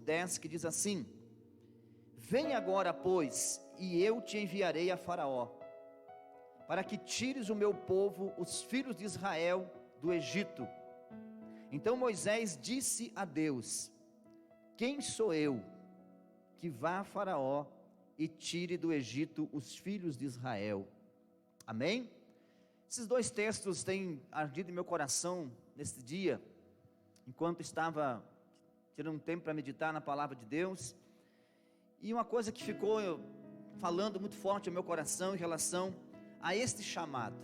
10, que diz assim: vem agora, pois, e eu te enviarei a Faraó, para que tires o meu povo, os filhos de Israel, do Egito. Então Moisés disse a Deus: quem sou eu que vá a Faraó e tire do Egito os filhos de Israel? Amém? Esses dois textos têm ardido em meu coração neste dia, enquanto estava tirando um tempo para meditar na palavra de Deus. E uma coisa que ficou falando muito forte ao meu coração em relação a este chamado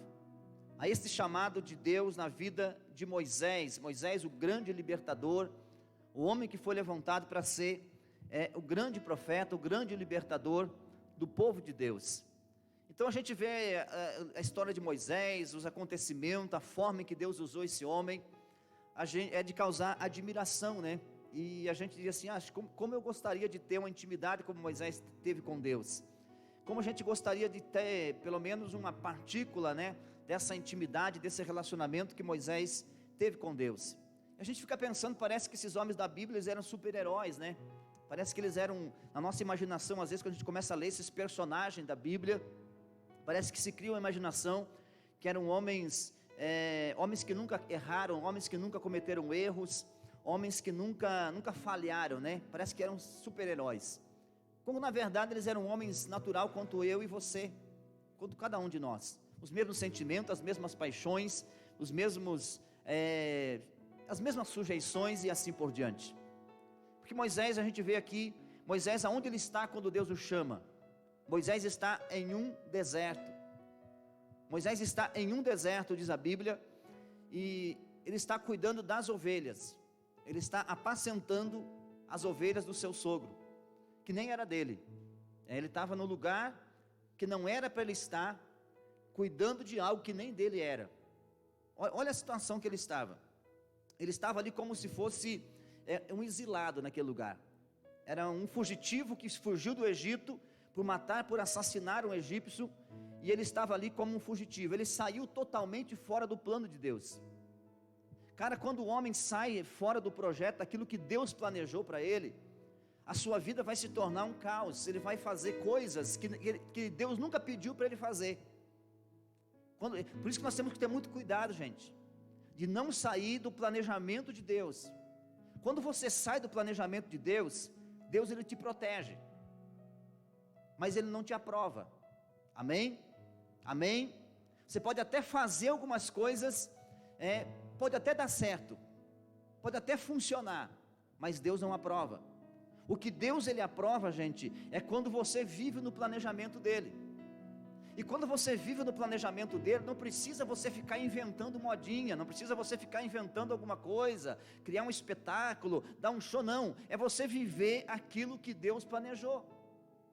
de Deus na vida de Moisés. Moisés, o grande libertador, o homem que foi levantado para ser o grande profeta, o grande libertador do povo de Deus. Então a gente vê a história de Moisés, os acontecimentos, a forma em que Deus usou esse homem, é de causar admiração, né? E a gente diz assim: como eu gostaria de ter uma intimidade como Moisés teve com Deus. Como a gente gostaria de ter pelo menos uma partícula, né, dessa intimidade, desse relacionamento que Moisés teve com Deus. A gente fica pensando, parece que esses homens da Bíblia, eles eram super-heróis, né? Parece que eles eram, na nossa imaginação, às vezes quando a gente começa a ler esses personagens da Bíblia, parece que se cria uma imaginação que eram homens que nunca erraram, homens que nunca cometeram erros, homens que nunca falharam, né? Parece que eram super-heróis, quando na verdade eles eram homens natural quanto eu e você, quanto cada um de nós, os mesmos sentimentos, as mesmas paixões, as mesmas sujeições e assim por diante. Porque Moisés, a gente vê aqui, Moisés aonde ele está quando Deus o chama? Moisés está em um deserto. Moisés está em um deserto, diz a Bíblia, e ele está cuidando das ovelhas. Ele está apacentando as ovelhas do seu sogro, que nem era dele. Ele estava no lugar que não era para ele estar, cuidando de algo que nem dele era. Olha a situação que ele estava. Ele estava ali como se fosse um exilado naquele lugar. Era um fugitivo que fugiu do Egito por matar, por assassinar um egípcio, e ele estava ali como um fugitivo. Ele saiu totalmente fora do plano de Deus. Cara, quando o homem sai fora do projeto, daquilo que Deus planejou para ele, a sua vida vai se tornar um caos. Ele vai fazer coisas que Deus nunca pediu para ele fazer. Por isso que nós temos que ter muito cuidado, gente, de não sair do planejamento de Deus. Quando você sai do planejamento de Deus, Deus ele te protege, mas ele não te aprova. Amém? Amém? Você pode até fazer algumas coisas, pode até dar certo, pode até funcionar, mas Deus não aprova. O que Deus ele aprova, gente, é quando você vive no planejamento dele. E quando você vive no planejamento dele, não precisa você ficar inventando modinha, não precisa você ficar inventando alguma coisa, criar um espetáculo, dar um show, não. É você viver aquilo que Deus planejou.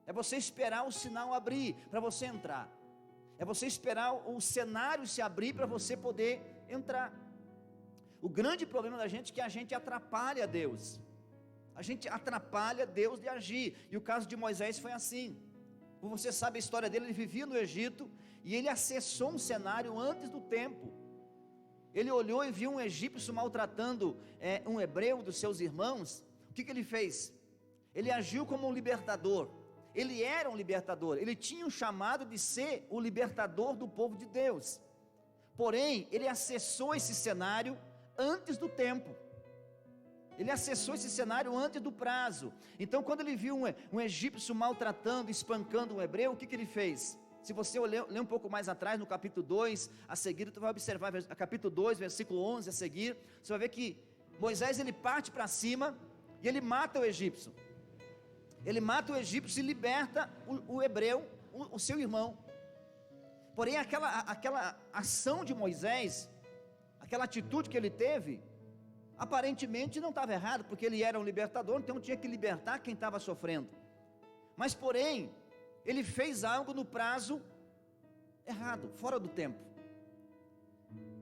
É você esperar o sinal abrir para você entrar. É você esperar o cenário se abrir para você poder entrar. O grande problema da gente é que a gente atrapalha Deus. A gente atrapalha Deus de agir. E o caso de Moisés foi assim. Você sabe a história dele, ele vivia no Egito e ele acessou um cenário antes do tempo. Ele olhou e viu um egípcio maltratando um hebreu dos seus irmãos. O que ele fez? Ele agiu como um libertador. Ele era um libertador, ele tinha um chamado de ser o libertador do povo de Deus. Porém, ele acessou esse cenário antes do tempo. Ele acessou esse cenário antes do prazo. Então quando ele viu um egípcio maltratando, espancando um hebreu, o que ele fez? Se você ler um pouco mais atrás, no capítulo 2, a seguir, tu vai observar, capítulo 2, versículo 11 a seguir, você vai ver que Moisés ele parte para cima, e ele mata o egípcio. Ele mata o egípcio e liberta o hebreu, o seu irmão. Porém aquela ação de Moisés, aquela atitude que ele teve, aparentemente não estava errado, porque ele era um libertador, então tinha que libertar quem estava sofrendo. Mas porém, ele fez algo no prazo errado, fora do tempo.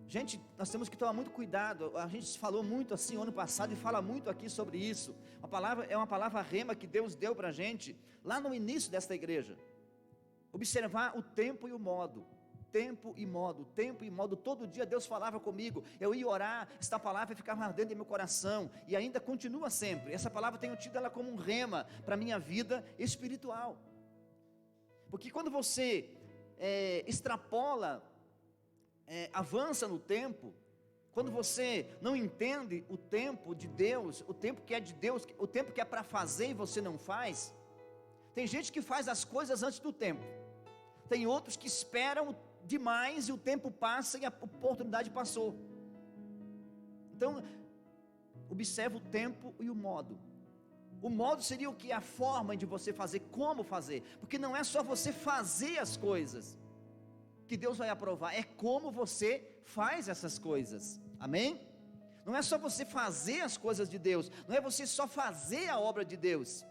Gente, nós temos que tomar muito cuidado. A gente falou muito assim ano passado e fala muito aqui sobre isso. É uma palavra rema que Deus deu para a gente lá no início desta igreja. Observar o tempo e o modo. tempo e modo, todo dia Deus falava comigo, eu ia orar, esta palavra ficava ardendo em meu coração, e ainda continua sempre, essa palavra tenho tido ela como um rema, para a minha vida espiritual, porque quando você extrapola, avança no tempo, quando você não entende o tempo de Deus, o tempo que é de Deus, o tempo que é para fazer e você não faz, tem gente que faz as coisas antes do tempo, tem outros que esperam demais e o tempo passa e a oportunidade passou. Então, observa o tempo e o modo. O modo seria o que? A forma de você fazer, como fazer, porque não é só você fazer as coisas que Deus vai aprovar, é como você faz essas coisas, amém? Não é só você fazer as coisas de Deus, não é você só fazer a obra de Deus.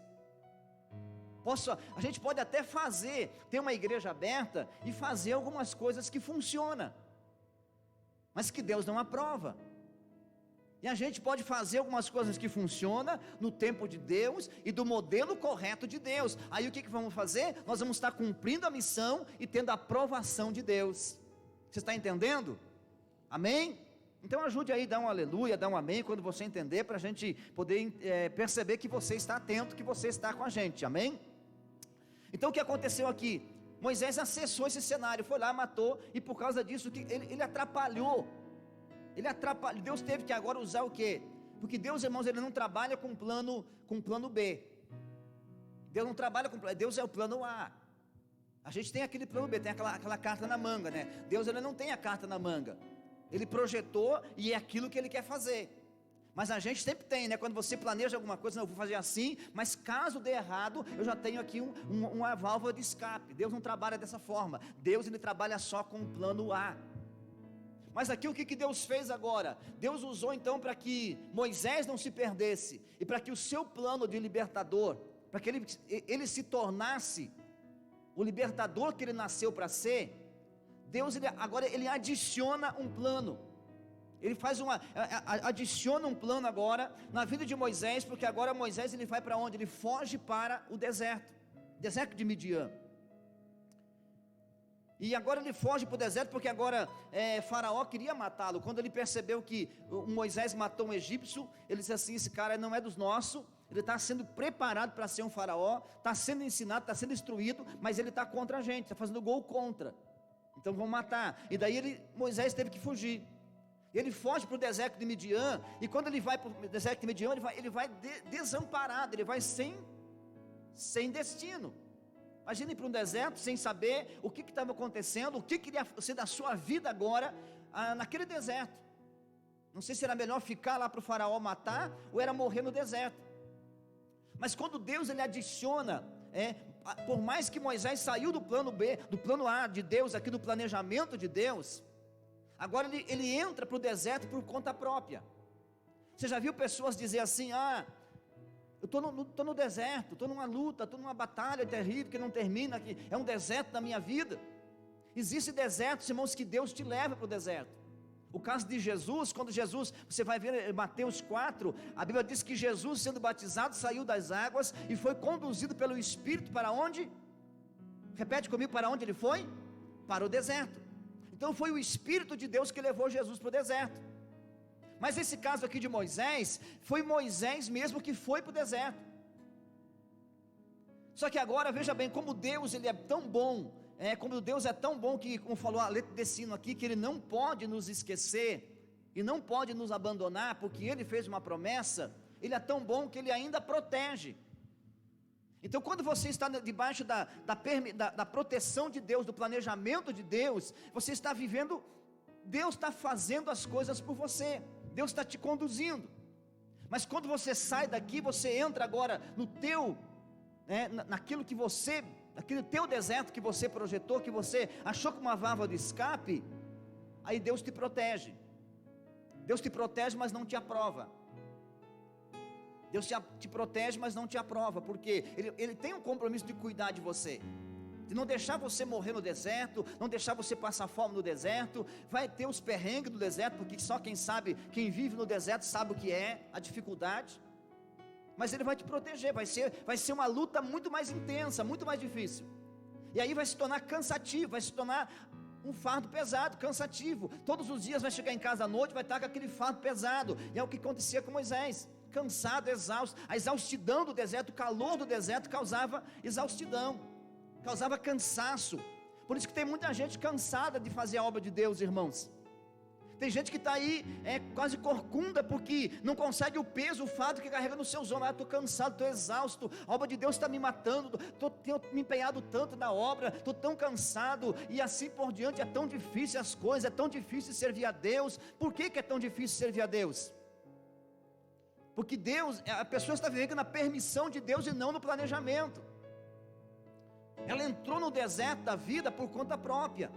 A gente pode até ter uma igreja aberta e fazer algumas coisas que funcionam, mas que Deus não aprova. E a gente pode fazer algumas coisas que funcionam no tempo de Deus e do modelo correto de Deus. Aí o que vamos fazer? Nós vamos estar cumprindo a missão e tendo a aprovação de Deus. Você está entendendo? Amém? Então ajude aí, dá um aleluia, dá um amém, quando você entender, para a gente poder perceber que você está atento, que você está com a gente, amém? Então o que aconteceu aqui? Moisés acessou esse cenário, foi lá, matou, e por causa disso ele atrapalhou. Deus teve que agora usar o quê? Porque Deus, irmãos, Ele não trabalha com plano B. Deus não trabalha com plano, Deus é o plano A. A gente tem aquele plano B, tem aquela carta na manga, né? Deus, Ele não tem a carta na manga. Ele projetou e é aquilo que Ele quer fazer. Mas a gente sempre tem, né? Quando você planeja alguma coisa, não, eu vou fazer assim, mas caso dê errado, eu já tenho aqui uma válvula de escape. Deus não trabalha dessa forma. Deus, Ele trabalha só com o plano A. Mas aqui o que Deus fez agora? Deus usou então para que Moisés não se perdesse, e para que o seu plano de libertador, para que ele se tornasse o libertador que ele nasceu para ser, Deus agora ele adiciona um plano. Ele adiciona um plano agora na vida de Moisés, porque agora Moisés ele vai para onde? Ele foge para o deserto de Midian. E agora ele foge para o deserto, porque agora Faraó queria matá-lo. Quando ele percebeu que Moisés matou um egípcio, ele disse assim: esse cara não é dos nossos, ele está sendo preparado para ser um faraó, está sendo ensinado, está sendo instruído, mas ele está contra a gente, está fazendo gol contra, então vamos matar. E daí Moisés teve que fugir. Ele foge para o deserto de Midian, e quando ele vai para o deserto de Midian, ele vai desamparado, ele vai sem destino. Imagine ir para um deserto sem saber o que estava acontecendo, o que iria ser da sua vida agora, naquele deserto. Não sei se era melhor ficar lá para o faraó matar, ou era morrer no deserto. Mas quando Deus ele adiciona, por mais que Moisés saiu do plano B, do plano A de Deus, aqui do planejamento de Deus, agora ele entra para o deserto por conta própria. Você já viu pessoas dizer assim: eu estou no deserto, estou numa luta, estou numa batalha terrível que não termina, que é um deserto na minha vida. Existem desertos, irmãos, que Deus te leva para o deserto. O caso de Jesus, quando Jesus, você vai ver em Mateus 4, a Bíblia diz que Jesus, sendo batizado, saiu das águas e foi conduzido pelo Espírito para onde? Repete comigo, para onde ele foi? Para o deserto. Então foi o Espírito de Deus que levou Jesus para o deserto. Mas esse caso aqui de Moisés, foi Moisés mesmo que foi para o deserto. Só que agora, veja bem, como Deus ele é tão bom, como Deus é tão bom que, como falou a letra desse hino aqui, que Ele não pode nos esquecer, e não pode nos abandonar, porque Ele fez uma promessa. Ele é tão bom que Ele ainda protege. Então quando você está debaixo da proteção de Deus, do planejamento de Deus, você está vivendo, Deus está fazendo as coisas por você, Deus está te conduzindo. Mas quando você sai daqui, você entra agora no teu, naquilo que você, aquele teu deserto que você projetou, que você achou como uma válvula de escape, aí Deus te protege. Deus te protege, mas não te aprova. Deus te protege, mas não te aprova, porque Ele tem um compromisso de cuidar de você, de não deixar você morrer no deserto, não deixar você passar fome no deserto. Vai ter os perrengues do deserto, porque só quem sabe, quem vive no deserto sabe o que é a dificuldade, mas Ele vai te proteger. Vai ser uma luta muito mais intensa, muito mais difícil, e aí vai se tornar cansativo, vai se tornar um fardo pesado, cansativo. Todos os dias vai chegar em casa à noite, vai estar com aquele fardo pesado. E é o que acontecia com Moisés, cansado, exausto. A exaustidão do deserto, o calor do deserto causava exaustidão, causava cansaço. Por isso que tem muita gente cansada de fazer a obra de Deus, irmãos. Tem gente que está aí, quase corcunda, porque não consegue o peso, o fardo que carrega nos seus ombros. Estou cansado, estou exausto, a obra de Deus está me matando, tenho me empenhado tanto na obra, estou tão cansado, e assim por diante. É tão difícil as coisas, é tão difícil servir a Deus. Por que é tão difícil servir a Deus? Porque Deus, a pessoa está vivendo na permissão de Deus e não no planejamento. Ela entrou no deserto da vida por conta própria.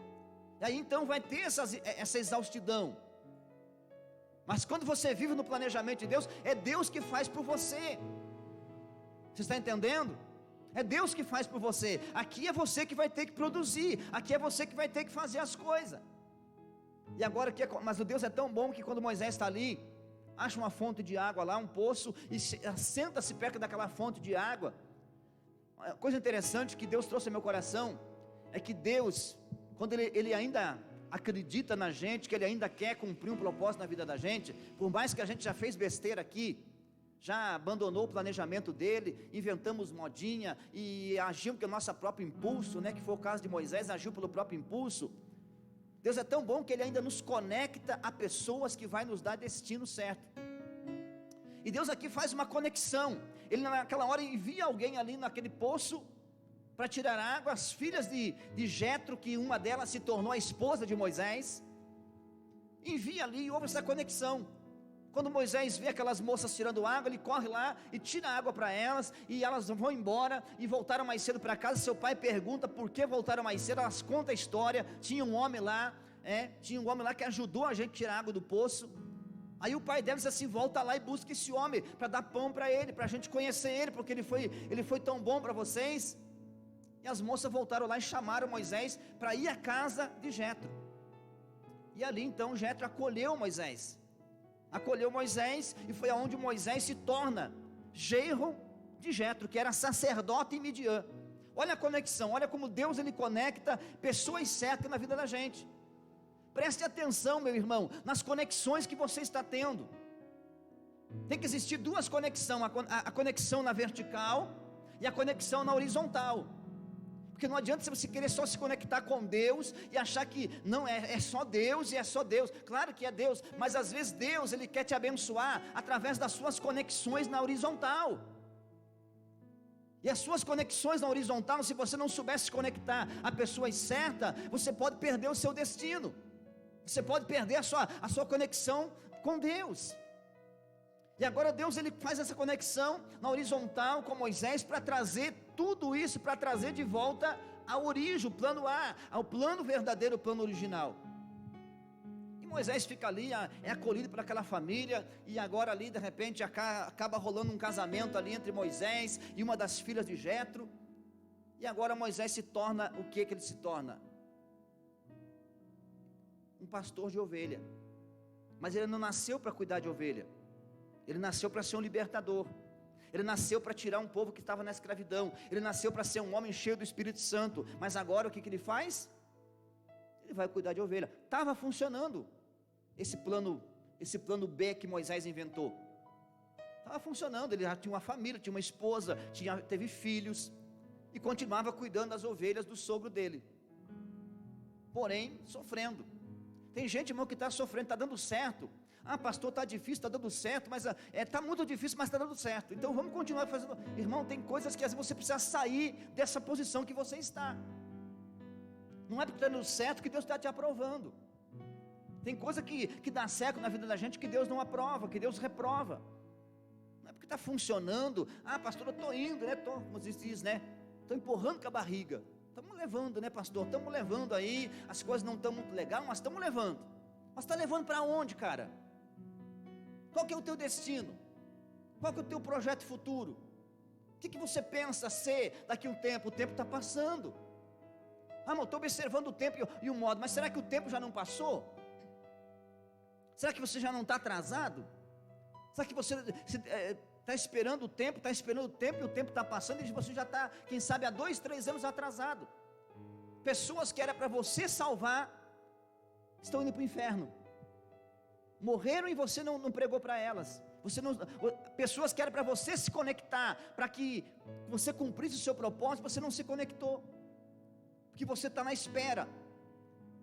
E aí então vai ter essa exaustidão. Mas quando você vive no planejamento de Deus, é Deus que faz por você. Você está entendendo? É Deus que faz por você. Aqui é você que vai ter que produzir. Aqui é você que vai ter que fazer as coisas. E agora, mas o Deus é tão bom que quando Moisés está ali, acha uma fonte de água lá, um poço, e senta-se perto daquela fonte de água. Uma coisa interessante que Deus trouxe ao meu coração, é que Deus, quando Ele ainda acredita na gente, que Ele ainda quer cumprir um propósito na vida da gente, por mais que a gente já fez besteira aqui, já abandonou o planejamento dele, inventamos modinha, e agimos pelo nosso próprio impulso, que foi o caso de Moisés, agiu pelo próprio impulso. Deus é tão bom que Ele ainda nos conecta a pessoas que vai nos dar destino certo. E Deus aqui faz uma conexão. Ele naquela hora envia alguém ali naquele poço, para tirar água. As filhas de Jetro, que uma delas se tornou a esposa de Moisés, envia ali e houve essa conexão. Quando Moisés vê aquelas moças tirando água, ele corre lá e tira água para elas, e elas vão embora, e voltaram mais cedo para casa. Seu pai pergunta por que voltaram mais cedo, elas contam a história. Tinha um homem lá que ajudou a gente a tirar água do poço. Aí o pai delas assim, volta lá e busca esse homem, para dar pão para ele, para a gente conhecer ele, porque ele foi tão bom para vocês. E as moças voltaram lá e chamaram Moisés para ir à casa de Jetro. E ali então Jetro acolheu Moisés, e foi aonde Moisés se torna genro de Jetro, que era sacerdote em Midian. Olha a conexão, olha como Deus ele conecta pessoas certas na vida da gente. Preste atenção, meu irmão, nas conexões que você está tendo. Tem que existir duas conexões, a conexão na vertical e a conexão na horizontal. Porque não adianta você querer só se conectar com Deus e achar que não é só Deus e é só Deus. Claro que é Deus, mas às vezes Deus ele quer te abençoar através das suas conexões na horizontal. E as suas conexões na horizontal, se você não souber se conectar a pessoas certas, você pode perder o seu destino. Você pode perder a sua conexão com Deus. E agora Deus ele faz essa conexão na horizontal com Moisés, para trazer tudo isso, para trazer de volta a origem, o plano A, ao plano verdadeiro, o plano original. E Moisés fica ali, é acolhido por aquela família, e agora ali de repente acaba rolando um casamento ali entre Moisés e uma das filhas de Jetro. E agora Moisés se torna, o que ele se torna? Um pastor de ovelha. Mas ele não nasceu para cuidar de ovelha, ele nasceu para ser um libertador. Ele nasceu para tirar um povo que estava na escravidão. Ele nasceu para ser um homem cheio do Espírito Santo. Mas agora o que ele faz? Ele vai cuidar de ovelha. Estava funcionando esse plano B que Moisés inventou. Estava funcionando. Ele já tinha uma família, tinha uma esposa, teve filhos, e continuava cuidando das ovelhas do sogro dele. Porém, sofrendo. Tem gente, irmão, que está sofrendo, está dando certo. Pastor, está difícil, está dando certo, mas está muito difícil, mas está dando certo. Então vamos continuar fazendo. Irmão, tem coisas que às vezes você precisa sair dessa posição que você está. Não é porque está dando certo que Deus está te aprovando. Tem coisa que dá certo na vida da gente que Deus não aprova, que Deus reprova. Não é porque está funcionando. Pastor, eu estou indo, como diz, estou empurrando com a barriga. Estamos levando, pastor, estamos levando aí. As coisas não estão muito legais, mas estamos levando. Mas está levando para onde, cara? Qual que é o teu destino? Qual que é o teu projeto futuro? O que você pensa ser daqui a um tempo? O tempo está passando. Irmão, estou observando o tempo e o modo, mas será que o tempo já não passou? Será que você já não está atrasado? Será que você está esperando o tempo, e o tempo está passando, e você já está, quem sabe, há 2, 3 anos atrasado? Pessoas que era para você salvar, estão indo para o inferno. Morreram e você não pregou para elas. Pessoas que eram para você se conectar, para que você cumprisse o seu propósito, você não se conectou, porque você está na espera.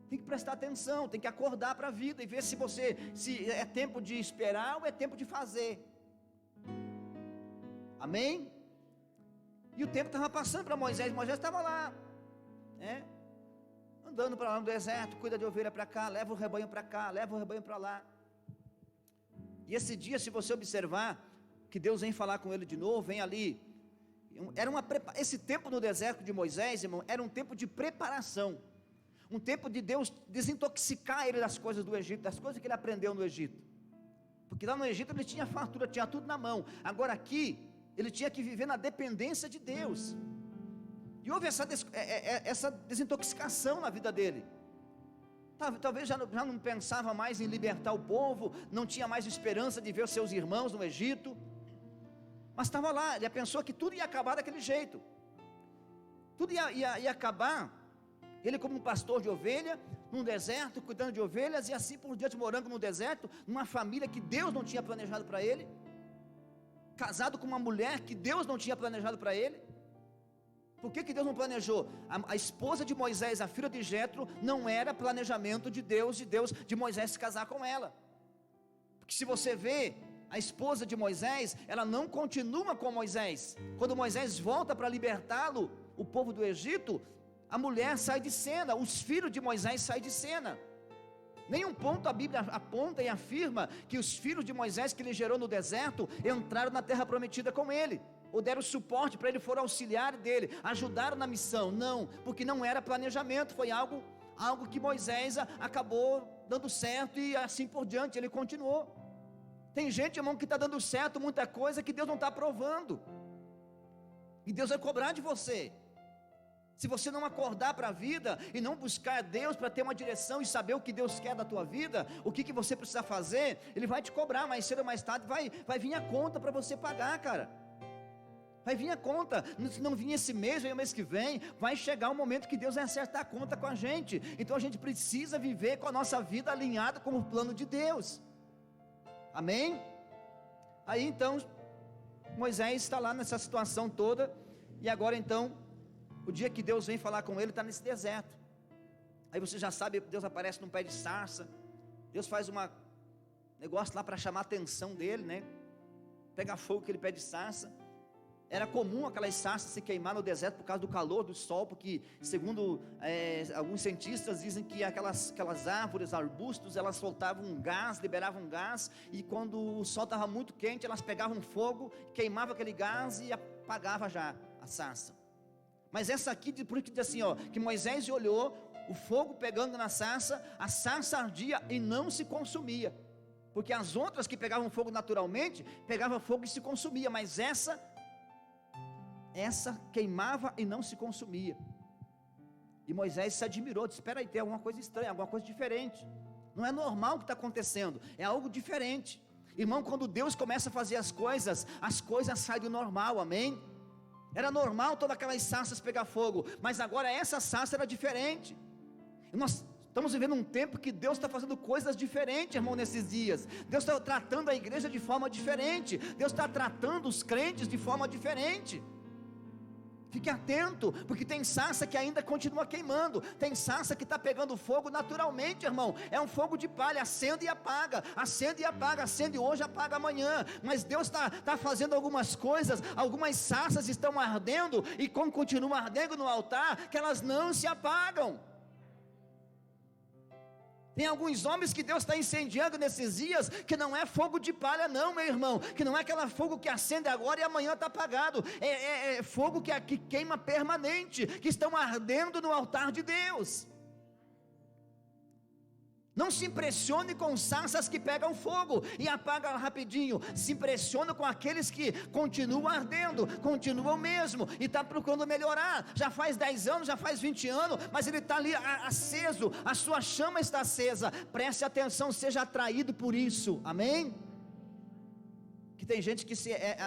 Tem que prestar atenção, tem que acordar para a vida e ver se é tempo de esperar ou é tempo de fazer. Amém? E o tempo estava passando para Moisés. Moisés estava lá, andando para lá no deserto, cuida de ovelha para cá, leva o rebanho para cá, leva o rebanho para lá. E esse dia, se você observar, que Deus vem falar com ele de novo, vem ali, esse tempo no deserto de Moisés, irmão, era um tempo de preparação, um tempo de Deus desintoxicar ele das coisas do Egito, das coisas que ele aprendeu no Egito, porque lá no Egito ele tinha fartura, tinha tudo na mão. Agora aqui, ele tinha que viver na dependência de Deus, e houve essa desintoxicação na vida dele. Talvez já não pensava mais em libertar o povo, não tinha mais esperança de ver os seus irmãos no Egito, mas estava lá, ele pensou que tudo ia acabar daquele jeito, tudo ia acabar, ele como um pastor de ovelha, num deserto, cuidando de ovelhas, e assim por diante, morando no deserto, numa família que Deus não tinha planejado para ele, casado com uma mulher que Deus não tinha planejado para ele. Por que Deus não planejou? A esposa de Moisés, a filha de Jetro, não era planejamento de Deus, de Moisés se casar com ela. Porque se você vê, a esposa de Moisés, ela não continua com Moisés. Quando Moisés volta para libertá-lo, o povo do Egito, a mulher sai de cena, os filhos de Moisés saem de cena. Nenhum ponto a Bíblia aponta e afirma que os filhos de Moisés que ele gerou no deserto, entraram na terra prometida com ele, ou deram suporte para ele, foram auxiliar dele, ajudaram na missão. Não, porque não era planejamento, foi algo que Moisés acabou dando certo, e assim por diante, ele continuou. Tem gente, irmão, que está dando certo muita coisa que Deus não está aprovando, e Deus vai cobrar de você. Se você não acordar para a vida, e não buscar Deus para ter uma direção, e saber o que Deus quer da tua vida, o que você precisa fazer, Ele vai te cobrar, mais cedo ou mais tarde, vai vir a conta para você pagar, cara. Vai vir a conta, se não vir esse mês, vem o mês que vem, vai chegar um momento que Deus vai acertar a conta com a gente. Então a gente precisa viver com a nossa vida alinhada com o plano de Deus. Amém? Aí então, Moisés está lá nessa situação toda, e agora então, o dia que Deus vem falar com ele, está nesse deserto. Aí você já sabe, Deus aparece num pé de sarça, Deus faz um negócio lá para chamar a atenção dele, né? Pega fogo aquele pé de sarça. Era comum aquelas sarças se queimar no deserto por causa do calor do sol, porque segundo alguns cientistas dizem que aquelas árvores, arbustos, elas soltavam um gás, liberavam um gás, e quando o sol estava muito quente, elas pegavam fogo, queimavam aquele gás e apagava já a sarça. Mas essa aqui, por isso que diz assim, que Moisés olhou, o fogo pegando na sarça, a sarça ardia e não se consumia, porque as outras que pegavam fogo naturalmente, pegavam fogo e se consumia, mas essa queimava e não se consumia. E Moisés se admirou, disse: espera aí, tem alguma coisa estranha, alguma coisa diferente, não é normal o que está acontecendo, é algo diferente. Irmão, quando Deus começa a fazer as coisas saem do normal, amém? Era normal todas aquelas sarças pegar fogo, mas agora essa sarça era diferente. E nós estamos vivendo um tempo que Deus está fazendo coisas diferentes, irmão, nesses dias. Deus está tratando a igreja de forma diferente, Deus está tratando os crentes de forma diferente. Fique atento, porque tem sarça que ainda continua queimando, tem sarça que está pegando fogo naturalmente, irmão. É um fogo de palha, acende e apaga, acende hoje, apaga amanhã. Mas Deus está fazendo algumas coisas, algumas sarças estão ardendo, e como continuam ardendo no altar, que elas não se apagam. Tem alguns homens que Deus está incendiando nesses dias, que não é fogo de palha não, meu irmão, que não é aquele fogo que acende agora e amanhã está apagado, é fogo que queima permanente, que estão ardendo no altar de Deus. Não se impressione com sarças que pegam fogo e apagam rapidinho. Se impressione com aqueles que continuam ardendo, continuam mesmo, e está procurando melhorar. Já faz 10 anos, já faz 20 anos, mas ele está ali aceso, a sua chama está acesa. Preste atenção, seja atraído por isso, amém? Que tem gente que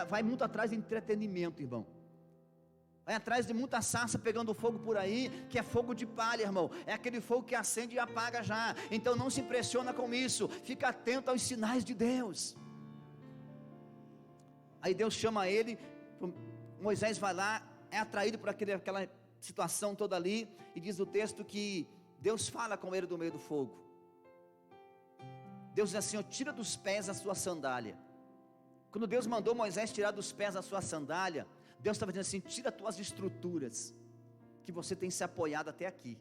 vai muito atrás de entretenimento, irmão. vai atrás de muita sarça pegando fogo por aí, que é fogo de palha, irmão, é aquele fogo que acende e apaga já. Então não se impressiona com isso, fica atento aos sinais de Deus. Aí Deus chama ele, Moisés vai lá, é atraído por aquela situação toda ali, e diz o texto que Deus fala com ele do meio do fogo. Deus diz assim, ó, tira dos pés a sua sandália. Quando Deus mandou Moisés tirar dos pés a sua sandália, Deus estava dizendo assim, tira as tuas estruturas, que você tem se apoiado até aqui.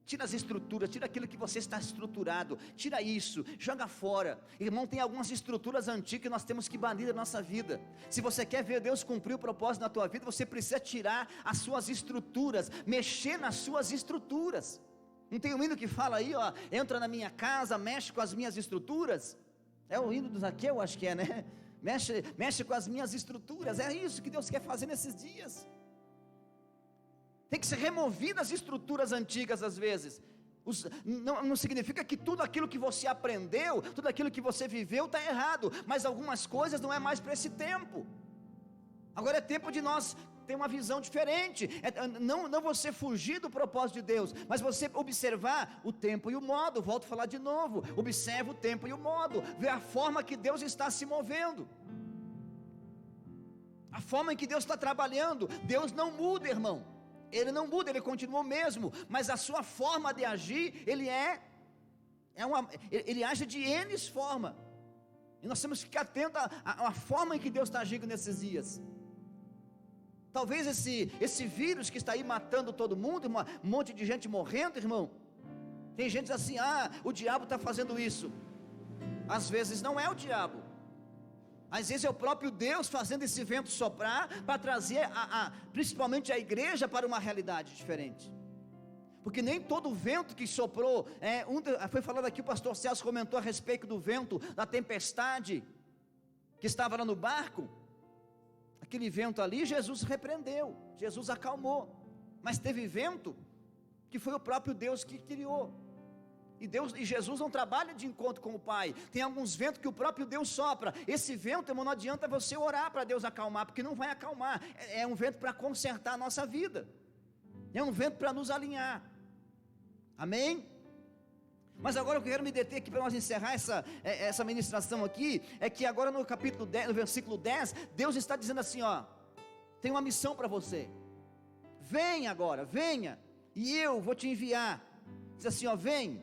Tira as estruturas, tira aquilo que você está estruturado, tira isso, joga fora. Irmão, tem algumas estruturas antigas que nós temos que banir da nossa vida. Se você quer ver Deus cumprir o propósito na tua vida, você precisa tirar as suas estruturas, mexer nas suas estruturas. Não tem um hino que fala aí, ó, entra na minha casa, mexe com as minhas estruturas? É o hino do Zaqueu, acho que é, né? Mexe com as minhas estruturas. É isso que Deus quer fazer nesses dias. Tem que ser removidas as estruturas antigas às vezes. Não significa que tudo aquilo que você aprendeu, tudo aquilo que você viveu está errado, mas algumas coisas não é mais para esse tempo. Agora é tempo de nós ter uma visão diferente. Não você fugir do propósito de Deus, mas você observar o tempo e o modo. Volto a falar de novo, observa o tempo e o modo, vê a forma que Deus está se movendo, a forma em que Deus está trabalhando. Deus não muda, irmão, Ele não muda, Ele continua o mesmo, mas a sua forma de agir, Ele Ele age de N forma, e nós temos que ficar atentos à forma em que Deus está agindo nesses dias. Talvez esse vírus que está aí matando todo mundo, um monte de gente morrendo, irmão, tem gente assim, o diabo está fazendo isso. Às vezes não é o diabo, às vezes é o próprio Deus fazendo esse vento soprar, para trazer principalmente a igreja para uma realidade diferente. Porque nem todo vento que soprou, foi falado aqui, o pastor Celso comentou a respeito do vento, da tempestade, que estava lá no barco. Aquele vento ali, Jesus repreendeu, Jesus acalmou, mas teve vento, que foi o próprio Deus que criou. E Jesus não trabalha de encontro com o Pai. Tem alguns ventos que o próprio Deus sopra. Esse vento, irmão, não adianta você orar para Deus acalmar, porque não vai acalmar. É um vento para consertar a nossa vida, é um vento para nos alinhar. Amém? Mas agora eu quero me deter aqui para nós encerrar essa ministração aqui. É que agora no capítulo 10, no versículo 10, Deus está dizendo assim, ó, tem uma missão para você. Venha agora, venha, e eu vou te enviar. Diz assim, ó, vem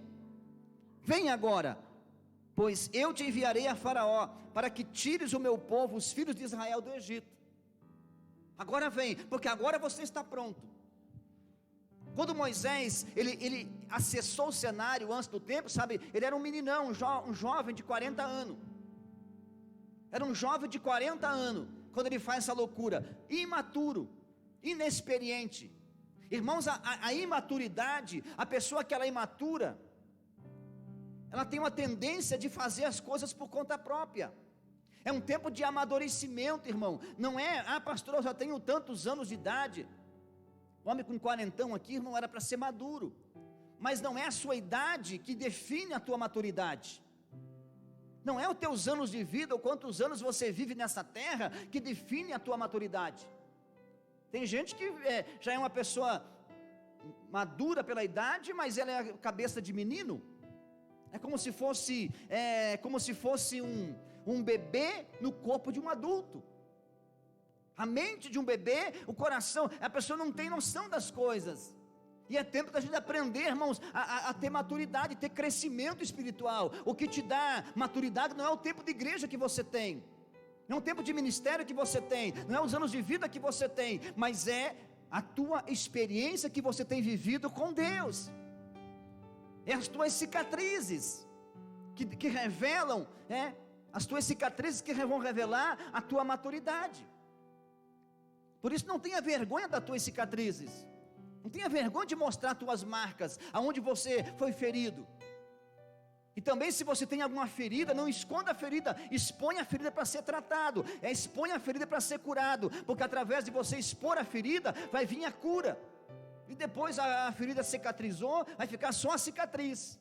agora, pois eu te enviarei a Faraó, para que tires o meu povo, os filhos de Israel, do Egito. Agora vem, porque agora você está pronto. Quando Moisés, ele acessou o cenário antes do tempo, sabe, ele era um meninão, um jovem de 40 anos, era um jovem de 40 anos, quando ele faz essa loucura, imaturo, inexperiente. Irmãos, a imaturidade, a pessoa que ela é imatura, ela tem uma tendência de fazer as coisas por conta própria. É um tempo de amadurecimento, irmão. Não é, pastor, eu já tenho tantos anos de idade. O homem com 40 aqui, irmão, era para ser maduro. Mas não é a sua idade que define a tua maturidade. Não é os teus anos de vida, ou quantos anos você vive nessa terra, que define a tua maturidade. Tem gente que já é uma pessoa madura pela idade, mas ela é cabeça de menino. É como se fosse um bebê no corpo de um adulto. A mente de um bebê, o coração, a pessoa não tem noção das coisas. E é tempo da gente aprender, irmãos, a ter maturidade, ter crescimento espiritual. O que te dá maturidade não é o tempo de igreja que você tem, não é o tempo de ministério que você tem, não é os anos de vida que você tem, mas é a tua experiência que você tem vivido com Deus. É as tuas cicatrizes que revelam, as tuas cicatrizes que vão revelar a tua maturidade. Por isso não tenha vergonha das tuas cicatrizes, não tenha vergonha de mostrar tuas marcas, aonde você foi ferido. E também, se você tem alguma ferida, não esconda a ferida, expõe a ferida para ser tratado, expõe a ferida para ser curado, porque através de você expor a ferida, vai vir a cura. E depois a ferida cicatrizou, vai ficar só a cicatriz.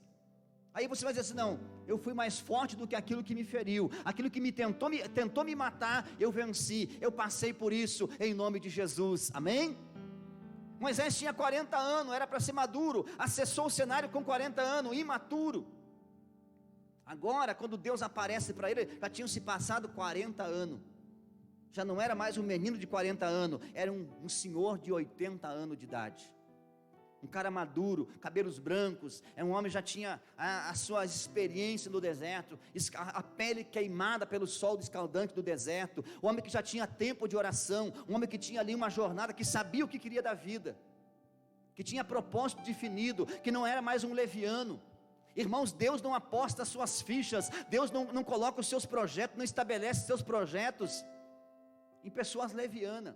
Aí você vai dizer assim: não, eu fui mais forte do que aquilo que me feriu, aquilo que tentou me matar, eu venci, eu passei por isso, em nome de Jesus, amém? Moisés tinha 40 anos, era para ser maduro, acessou o cenário com 40 anos, imaturo. Agora, quando Deus aparece para ele, já tinham se passado 40 anos, já não era mais um menino de 40 anos, era um senhor de 80 anos de idade, um cara maduro, cabelos brancos, um homem que já tinha a sua experiência no deserto, a pele queimada pelo sol escaldante do deserto, um homem que já tinha tempo de oração, um homem que tinha ali uma jornada, que sabia o que queria da vida, que tinha propósito definido, que não era mais um leviano. Irmãos, Deus não aposta as suas fichas, Deus não coloca os seus projetos, não estabelece seus projetos em pessoas levianas,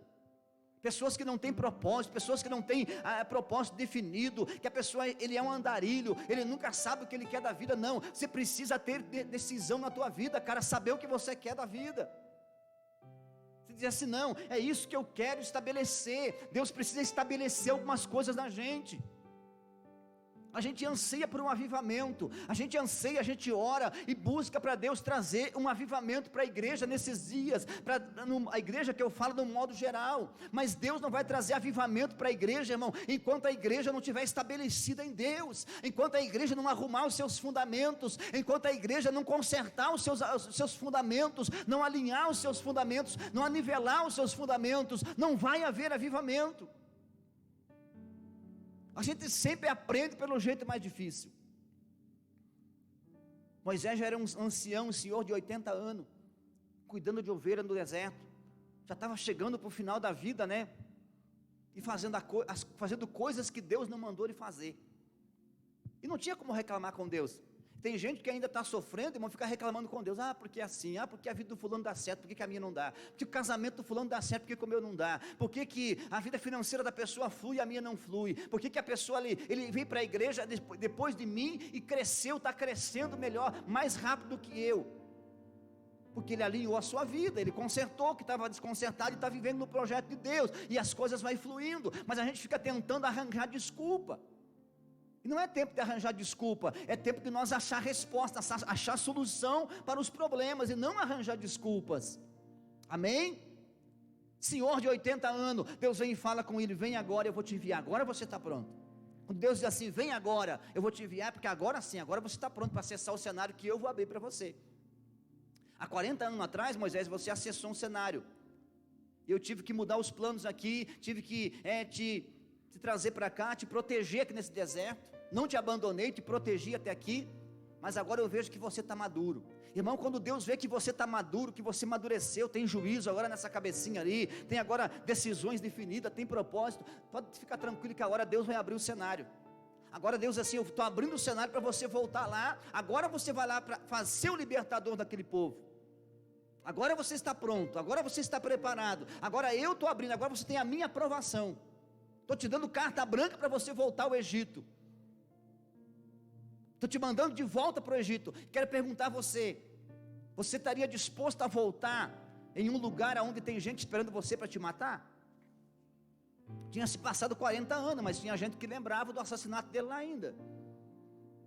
pessoas que não têm propósito, pessoas que não têm propósito definido, que a pessoa, ele é um andarilho, ele nunca sabe o que ele quer da vida. Não, você precisa ter decisão na tua vida, cara, saber o que você quer da vida. Você diz assim: não, é isso que eu quero estabelecer. Deus precisa estabelecer algumas coisas na gente. A gente anseia por um avivamento, a gente anseia, a gente ora e busca para Deus trazer um avivamento para a igreja nesses dias, a igreja que eu falo no modo geral, mas Deus não vai trazer avivamento para a igreja, irmão, enquanto a igreja não estiver estabelecida em Deus, enquanto a igreja não arrumar os seus fundamentos, enquanto a igreja não consertar os seus fundamentos, não alinhar os seus fundamentos, não anivelar os seus fundamentos, não vai haver avivamento. A gente sempre aprende pelo jeito mais difícil. Moisés já era um ancião, um senhor de 80 anos, cuidando de ovelha no deserto, já estava chegando para o final da vida, né? E fazendo coisas que Deus não mandou ele fazer, e não tinha como reclamar com Deus. Tem gente que ainda está sofrendo, irmão, fica reclamando com Deus: porque é assim, porque a vida do fulano dá certo, por que a minha não dá? Porque o casamento do fulano dá certo, por que o meu não dá? Por que a vida financeira da pessoa flui e a minha não flui? Por que a pessoa ele veio para a igreja depois de mim e cresceu, está crescendo melhor, mais rápido do que eu? Porque ele alinhou a sua vida, ele consertou o que estava desconcertado e está vivendo no projeto de Deus, e as coisas vão fluindo, mas a gente fica tentando arranjar desculpa. E não é tempo de arranjar desculpa, é tempo de nós achar resposta, achar solução para os problemas, e não arranjar desculpas, amém? Senhor de 80 anos, Deus vem e fala com ele: vem agora, eu vou te enviar, agora você está pronto. Quando Deus diz assim: vem agora, eu vou te enviar, porque agora sim, agora você está pronto para acessar o cenário que eu vou abrir para você. Há 40 anos atrás, Moisés, você acessou um cenário, eu tive que mudar os planos aqui, tive que te trazer para cá, te proteger aqui nesse deserto, não te abandonei, te protegi até aqui, mas agora eu vejo que você está maduro. Irmão, quando Deus vê que você está maduro, que você amadureceu, tem juízo agora nessa cabecinha ali, tem agora decisões definidas, tem propósito, pode ficar tranquilo que agora Deus vai abrir o cenário. Agora Deus assim: eu estou abrindo o cenário para você voltar lá, agora você vai lá para fazer o libertador daquele povo. Agora você está pronto, agora você está preparado, agora eu estou abrindo, agora você tem a minha aprovação. Estou te dando carta branca para você voltar ao Egito. Estou te mandando de volta para o Egito. Quero perguntar a você: você estaria disposto a voltar em um lugar onde tem gente esperando você para te matar? Tinha se passado 40 anos, mas tinha gente que lembrava do assassinato dele lá ainda.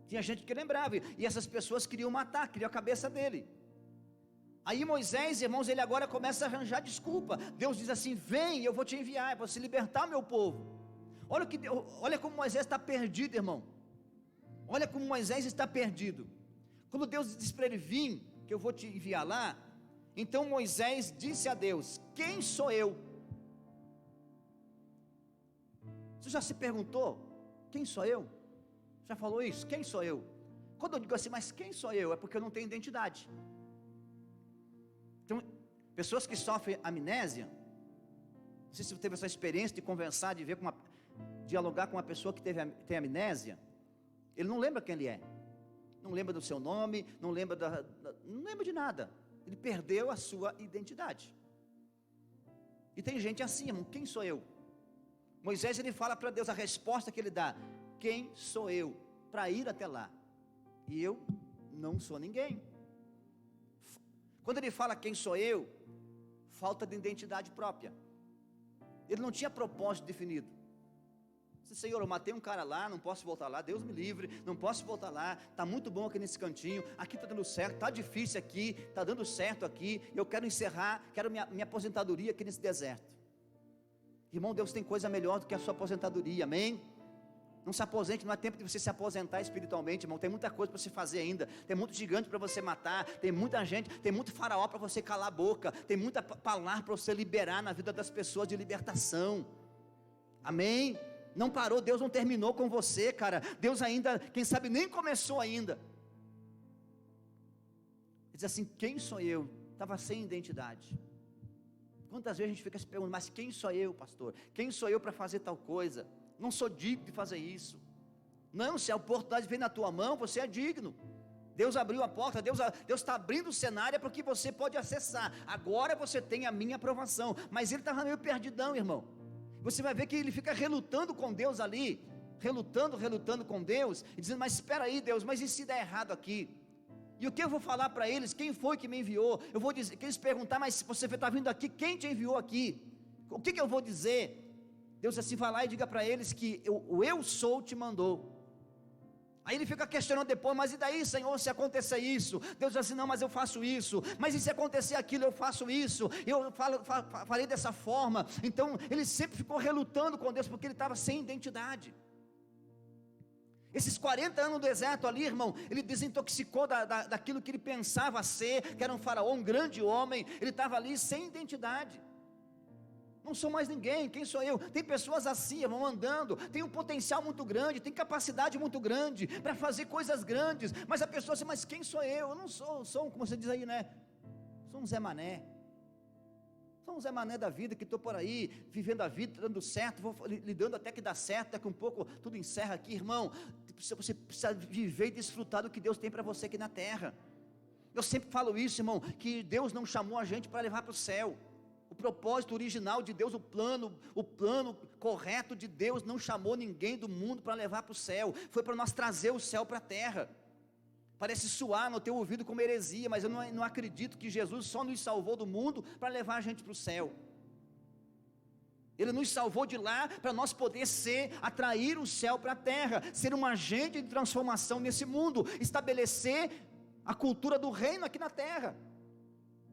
Tinha gente que lembrava, e essas pessoas queriam matar, queriam a cabeça dele. Aí Moisés, irmãos, ele agora começa a arranjar desculpa. Deus diz assim: vem, eu vou te enviar, eu vou se libertar o meu povo. Olha como Moisés está perdido, irmão. Olha como Moisés está perdido. Quando Deus diz para ele: vim, que eu vou te enviar lá, então Moisés disse a Deus: quem sou eu? Você já se perguntou: quem sou eu? Já falou isso? Quem sou eu? Quando eu digo assim: mas quem sou eu? É porque eu não tenho identidade. Então, pessoas que sofrem amnésia, não sei se você teve essa experiência de conversar, de dialogar com uma pessoa que tem amnésia. Ele não lembra quem ele é, não lembra do seu nome, não lembra de nada. Ele perdeu a sua identidade. E tem gente assim, irmão: quem sou eu? Moisés, ele fala para Deus, a resposta que ele dá: quem sou eu para ir até lá? E eu não sou ninguém. Quando ele fala quem sou eu, falta de identidade própria. Ele não tinha propósito definido. Senhor, eu matei um cara lá, não posso voltar lá, Deus me livre, não posso voltar lá, está muito bom aqui nesse cantinho, aqui está dando certo, está difícil aqui, está dando certo aqui, eu quero encerrar, quero minha aposentadoria aqui nesse deserto. Irmão, Deus tem coisa melhor do que a sua aposentadoria, amém? Não se aposente, não é tempo de você se aposentar espiritualmente, irmão, tem muita coisa para você fazer ainda, tem muito gigante para você matar, tem muita gente, tem muito faraó para você calar a boca, tem muita palavra para você liberar na vida das pessoas de libertação, amém? Não parou, Deus não terminou com você, cara. Deus ainda, quem sabe, nem começou ainda. Diz assim, quem sou eu? Estava sem identidade. Quantas vezes a gente fica se perguntando, mas quem sou eu, pastor? Quem sou eu para fazer tal coisa? Não sou digno de fazer isso. Não, se a oportunidade vem na tua mão, você é digno. Deus abriu a porta, Deus está abrindo o cenário para que você pode acessar. Agora você tem a minha aprovação. Mas ele estava meio perdidão, irmão. Você vai ver que ele fica relutando com Deus ali, relutando com Deus, e dizendo, mas espera aí Deus, mas e se der errado aqui? E o que eu vou falar para eles? Quem foi que me enviou? Eu vou dizer, que eles perguntar, mas se você está vindo aqui, quem te enviou aqui? O que eu vou dizer? Deus assim, vai lá e diga para eles que o eu sou te mandou. Aí ele fica questionando depois, mas e daí, Senhor, se acontecer isso? Deus diz assim, não, mas eu faço isso. Mas e se acontecer aquilo, eu faço isso. Eu falei dessa forma. Então, ele sempre ficou relutando com Deus, porque ele estava sem identidade. Esses 40 anos no deserto ali, irmão, ele desintoxicou daquilo que ele pensava ser, que era um faraó, um grande homem. Ele estava ali sem identidade. Não sou mais ninguém, quem sou eu? Tem pessoas assim, vão andando, tem um potencial muito grande, tem capacidade muito grande para fazer coisas grandes, mas a pessoa diz, mas quem sou eu? Eu não sou, como você diz aí, né? Sou um Zé Mané. Sou um Zé Mané da vida, que estou por aí, vivendo a vida, dando certo, vou lidando até que dá certo, daqui um pouco tudo encerra aqui, irmão. Você precisa viver e desfrutar do que Deus tem para você aqui na terra. Eu sempre falo isso, irmão, que Deus não chamou a gente para levar para o céu. O propósito original de Deus, o plano correto de Deus, não chamou ninguém do mundo para levar para o céu, foi para nós trazer o céu para a terra. Parece soar no teu ouvido como heresia, mas eu não acredito que Jesus só nos salvou do mundo para levar a gente para o céu. Ele nos salvou de lá para nós poder atrair o céu para a terra, ser um agente de transformação nesse mundo, estabelecer a cultura do reino aqui na terra.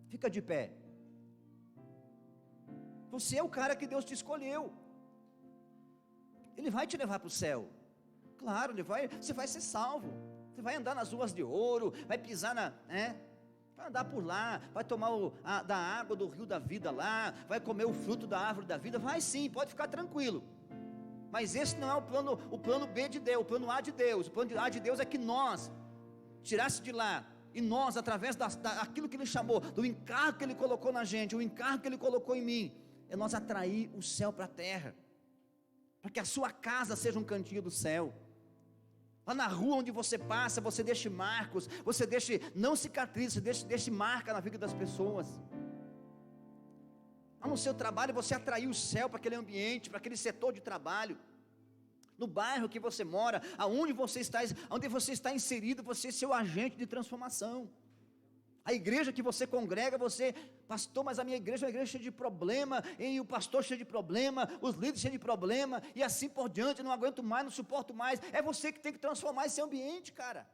Fica de pé. Você é o cara que Deus te escolheu. Ele vai te levar para o céu. Claro, você vai ser salvo. Você vai andar nas ruas de ouro, vai pisar vai andar por lá, vai tomar da água do rio da vida lá, vai comer o fruto da árvore da vida, vai sim, pode ficar tranquilo. Mas esse não é o plano B de Deus, o plano A de Deus. O plano A de Deus é que nós tirasse de lá, e nós, através daquilo que Ele chamou, do encargo que Ele colocou na gente, o encargo que Ele colocou em mim, é nós atrair o céu para a terra, para que a sua casa seja um cantinho do céu. Lá na rua onde você passa, você deixe marcos, você deixe, não cicatrizes, deixe marca na vida das pessoas. Lá no seu trabalho, você atrair o céu para aquele ambiente, para aquele setor de trabalho. No bairro que você mora, onde você está inserido, você ser o agente de transformação. A igreja que você congrega, pastor, mas a minha igreja é uma igreja cheia de problema, e o pastor cheio de problema, os líderes cheios de problema, e assim por diante, não aguento mais, não suporto mais. É você que tem que transformar esse ambiente, cara.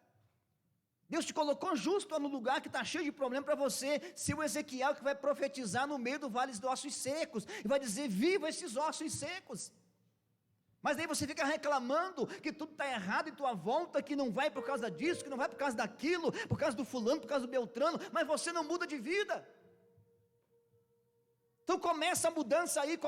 Deus te colocou justo no lugar que está cheio de problema para você ser o Ezequiel que vai profetizar no meio do vale dos ossos secos, e vai dizer, viva esses ossos secos. Mas aí você fica reclamando que tudo está errado em tua volta, que não vai por causa disso, que não vai por causa daquilo, por causa do fulano, por causa do beltrano, mas você não muda de vida. Então começa a mudança aí,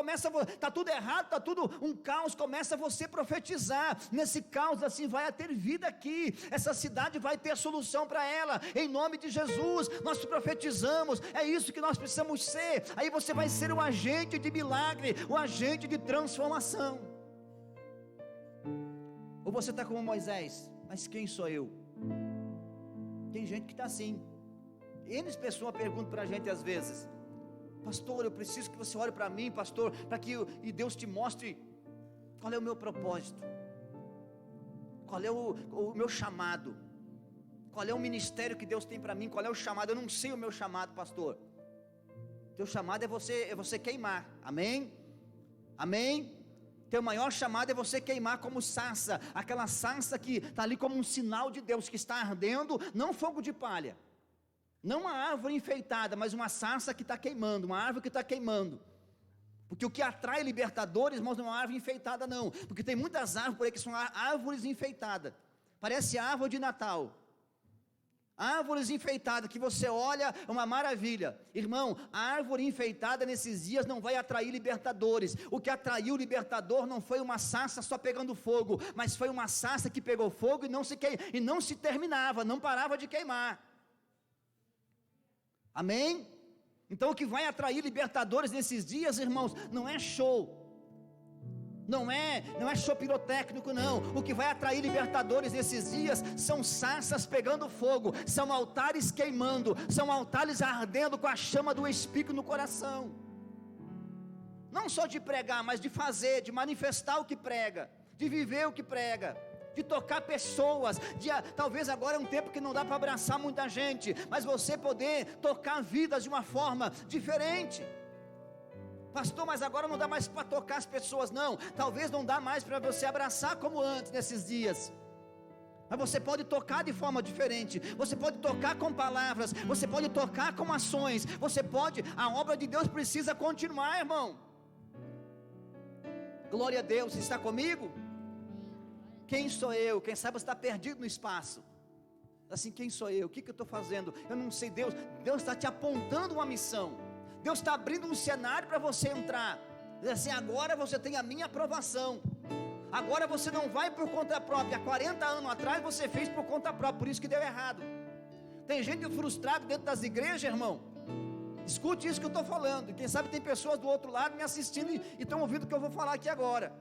está tudo errado, está tudo um caos, começa você a profetizar, nesse caos assim vai ter vida aqui, essa cidade vai ter solução para ela, em nome de Jesus, nós profetizamos, é isso que nós precisamos ser, aí você vai ser o agente de milagre, o agente de transformação. Ou você está como Moisés, mas quem sou eu? Tem gente que está assim, N pessoas perguntam para a gente às vezes, pastor, eu preciso que você ore para mim, pastor, para que Deus te mostre qual é o meu propósito, qual é o meu chamado, qual é o ministério que Deus tem para mim, qual é o chamado. Eu não sei o meu chamado, pastor. Teu chamado é você queimar, amém? Amém? Teu maior chamado é você queimar como sarça, aquela sarça que está ali como um sinal de Deus, que está ardendo, não fogo de palha, não uma árvore enfeitada, mas uma sarça que está queimando, uma árvore que está queimando. Porque o que atrai libertadores, irmãos, não é uma árvore enfeitada não, porque tem muitas árvores por aí que são árvores enfeitadas, parece árvore de Natal, árvores enfeitadas, que você olha, é uma maravilha. Irmão, a árvore enfeitada nesses dias não vai atrair libertadores. O que atraiu o libertador não foi uma sarça só pegando fogo, mas foi uma sarça que pegou fogo e não se terminava, não parava de queimar. Amém? Então o que vai atrair libertadores nesses dias, irmãos, não é show, não é show pirotécnico não. O que vai atrair libertadores nesses dias são sarças pegando fogo, são altares queimando, são altares ardendo com a chama do Espírito no coração, não só de pregar, mas de fazer, de manifestar o que prega, de viver o que prega, de tocar pessoas, talvez agora é um tempo que não dá para abraçar muita gente, mas você poder tocar vidas de uma forma diferente. Pastor, mas agora não dá mais para tocar as pessoas. Não, talvez não dá mais para você abraçar como antes nesses dias, mas você pode tocar de forma diferente, você pode tocar com palavras, você pode tocar com ações, a obra de Deus precisa continuar, irmão. Glória a Deus. Está comigo? Quem sou eu? Quem sabe você está perdido no espaço, assim, quem sou eu? O que eu estou fazendo? Eu não sei. Deus está te apontando uma missão, Deus está abrindo um cenário para você entrar, diz assim, agora você tem a minha aprovação, agora você não vai por conta própria. 40 anos atrás você fez por conta própria, por isso que deu errado. Tem gente frustrada dentro das igrejas, irmão, escute isso que eu estou falando, quem sabe tem pessoas do outro lado me assistindo e estão ouvindo o que eu vou falar aqui agora.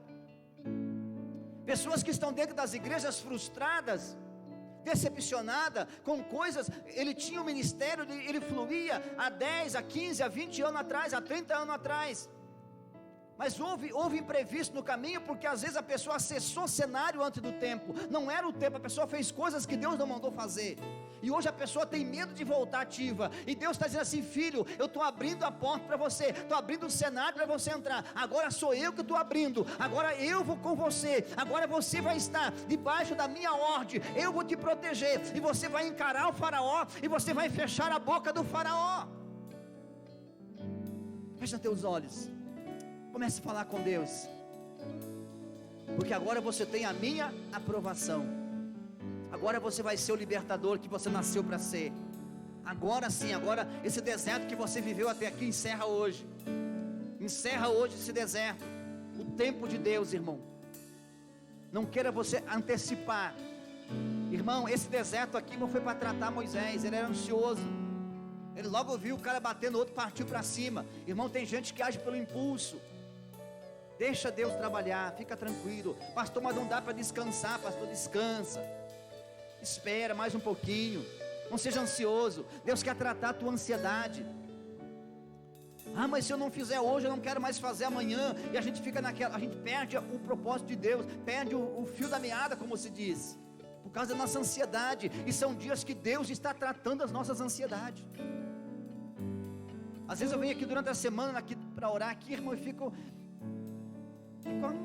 Pessoas que estão dentro das igrejas frustradas, decepcionada com coisas. Ele tinha um ministério, ele fluía há 10, há 15, há 20 anos atrás, há 30 anos atrás, mas houve imprevisto no caminho, porque às vezes a pessoa acessou cenário antes do tempo, não era o tempo, a pessoa fez coisas que Deus não mandou fazer, e hoje a pessoa tem medo de voltar ativa, e Deus está dizendo assim, filho, eu estou abrindo a porta para você, estou abrindo o cenário para você entrar, agora sou eu que estou abrindo, agora eu vou com você, agora você vai estar debaixo da minha ordem, eu vou te proteger, e você vai encarar o faraó, e você vai fechar a boca do faraó. Fecha teus olhos, comece a falar com Deus, porque agora você tem a minha aprovação. Agora você vai ser o libertador que você nasceu para ser. Agora sim, agora esse deserto que você viveu até aqui encerra hoje. Encerra hoje esse deserto. O tempo de Deus, irmão. Não queira você antecipar. Irmão, esse deserto aqui não foi para tratar Moisés, ele era ansioso. Ele logo viu o cara batendo, o outro partiu para cima. Irmão, tem gente que age pelo impulso. Deixa Deus trabalhar, fica tranquilo. Pastor, mas não dá para descansar. Pastor, descansa. Espera mais um pouquinho, não seja ansioso. Deus quer tratar a tua ansiedade. Ah, mas se eu não fizer hoje, eu não quero mais fazer amanhã. E a gente fica naquela, a gente perde o propósito de Deus, perde o fio da meada, como se diz, por causa da nossa ansiedade. E são dias que Deus está tratando as nossas ansiedades. Às vezes eu venho aqui durante a semana aqui para orar aqui, irmão, e fico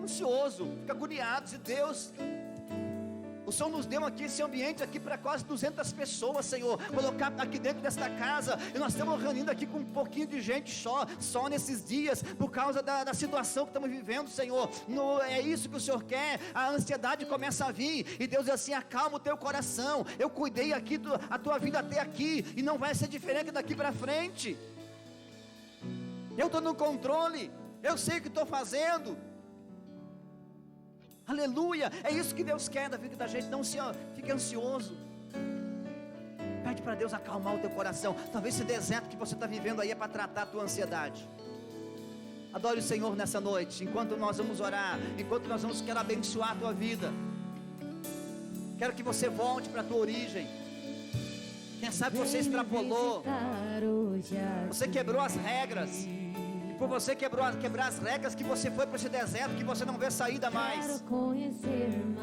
ansioso, fico agoniado. Se Deus, o Senhor nos deu aqui esse ambiente aqui para quase 200 pessoas, Senhor, colocar aqui dentro desta casa, e nós estamos reunindo aqui com um pouquinho de gente só nesses dias, por causa da situação que estamos vivendo, Senhor. É isso que o Senhor quer. A ansiedade começa a vir, e Deus diz assim, acalma o teu coração, eu cuidei aqui a tua vida até aqui, e não vai ser diferente daqui para frente. Eu estou no controle, eu sei o que estou fazendo. Aleluia, é isso que Deus quer da vida da gente. Não fique ansioso. Pede para Deus acalmar o teu coração. Talvez esse deserto que você está vivendo aí é para tratar a tua ansiedade. Adore o Senhor nessa noite, enquanto nós vamos orar, enquanto nós vamos querer abençoar a tua vida. Quero que você volte para a tua origem. Quem sabe você extrapolou, você quebrou as regras, por você quebrar as regras, que você foi para esse deserto, que você não vê saída mais.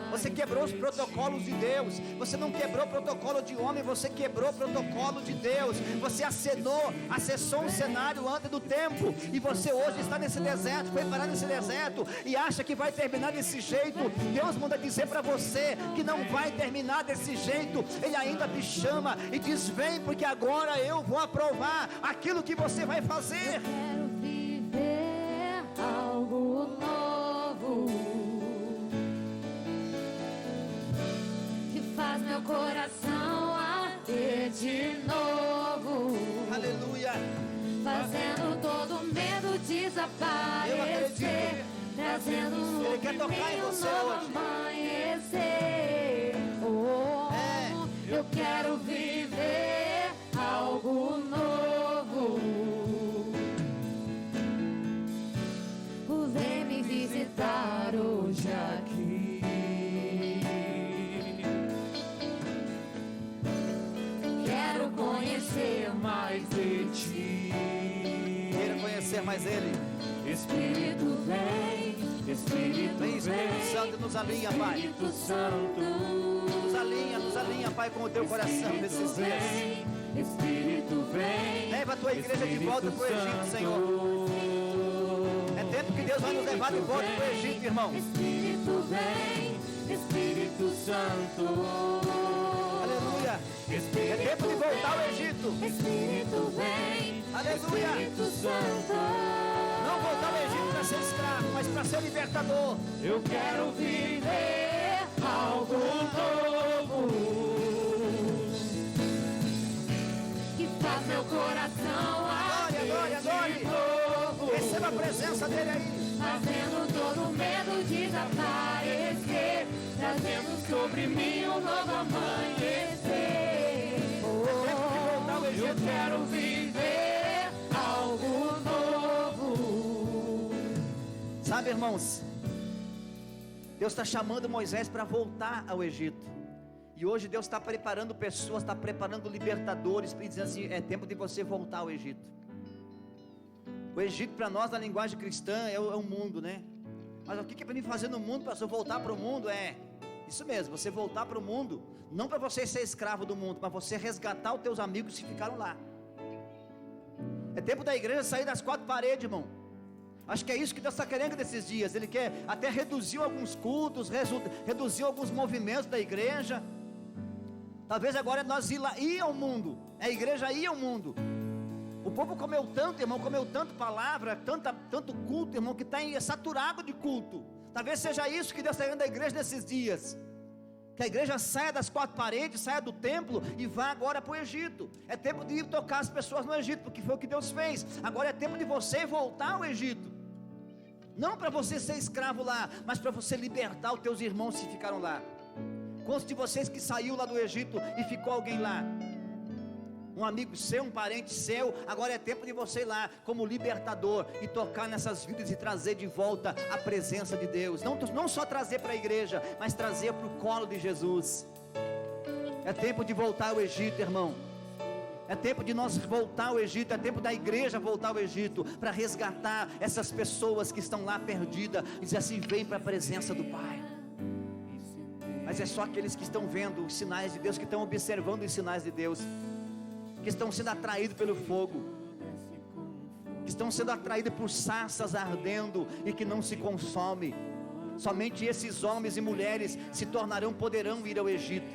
Você quebrou os protocolos de Deus. Você não quebrou o protocolo de homem, você quebrou o protocolo de Deus. Você acessou um cenário antes do tempo, e você hoje está nesse deserto, foi parar nesse deserto, e acha que vai terminar desse jeito. Deus manda dizer para você que não vai terminar desse jeito. Ele ainda te chama e diz: vem, porque agora eu vou aprovar aquilo que você vai fazer. Quero viver algo novo que faz meu coração arder de novo. Aleluia. Fazendo todo medo desaparecer, trazendo Ele quer tocar em você hoje. Amanhecer. Eu quero viver algo novo. Vem me visitar hoje aqui. Quero conhecer mais de ti. Quero conhecer mais Ele. Espírito vem, Espírito Vem, Espírito Santo, nos alinha, Pai. Espírito Santo, Nos alinha, Pai, com o teu coração nesses dias. Espírito vem. Leva a tua igreja de volta para o Egito, Senhor. É tempo que Deus vai nos levar de volta para o Egito, irmão. Espírito vem, Espírito Santo. Aleluia. É tempo de voltar ao Egito. Espírito vem, Aleluia. Espírito Santo. Não voltar ao Egito para ser escravo, mas para ser libertador. Eu quero viver algo novo que faz meu coração Glória. arder de novo. Receba a presença dele aí. Fazendo todo medo desaparecer, trazendo sobre mim um novo amanhecer. Eu quero viver algo novo. Sabe, irmãos, Deus está chamando Moisés para voltar ao Egito. E hoje Deus está preparando pessoas, está preparando libertadores, para dizer assim: é tempo de você voltar ao Egito. O Egito para nós, na linguagem cristã, é o mundo, né? Mas o que é para mim fazer no mundo, para eu voltar para o mundo? É isso mesmo, você voltar para o mundo, não para você ser escravo do mundo, mas você resgatar os teus amigos que ficaram lá. É tempo da igreja sair das quatro paredes, irmão. Acho que é isso que Deus está querendo nesses dias. Ele quer até reduzir alguns cultos, reduzir alguns movimentos da igreja. Talvez agora nós ir ao mundo, a igreja ir ao mundo. O povo comeu tanto, irmão, comeu tanto palavra, tanto culto, irmão, que está saturado de culto. Talvez seja isso que Deus está querendo da igreja nesses dias. Que a igreja saia das quatro paredes, saia do templo e vá agora para o Egito. É tempo de ir tocar as pessoas no Egito, porque foi o que Deus fez. Agora é tempo de você voltar ao Egito. Não para você ser escravo lá, mas para você libertar os teus irmãos que ficaram lá. Quantos de vocês que saiu lá do Egito e ficou alguém lá? Um amigo seu, um parente seu. Agora é tempo de você ir lá como libertador e tocar nessas vidas e trazer de volta a presença de Deus. Não só trazer para a igreja, mas trazer para o colo de Jesus. É tempo de voltar ao Egito, irmão. É tempo de nós voltar ao Egito. É tempo da igreja voltar ao Egito, para resgatar essas pessoas que estão lá perdidas e dizer assim: vem para a presença do Pai. Mas é só aqueles que estão vendo os sinais de Deus, que estão observando os sinais de Deus, que estão sendo atraídos pelo fogo, que estão sendo atraídos por sarças ardendo e que não se consome. Somente esses homens e mulheres poderão ir ao Egito,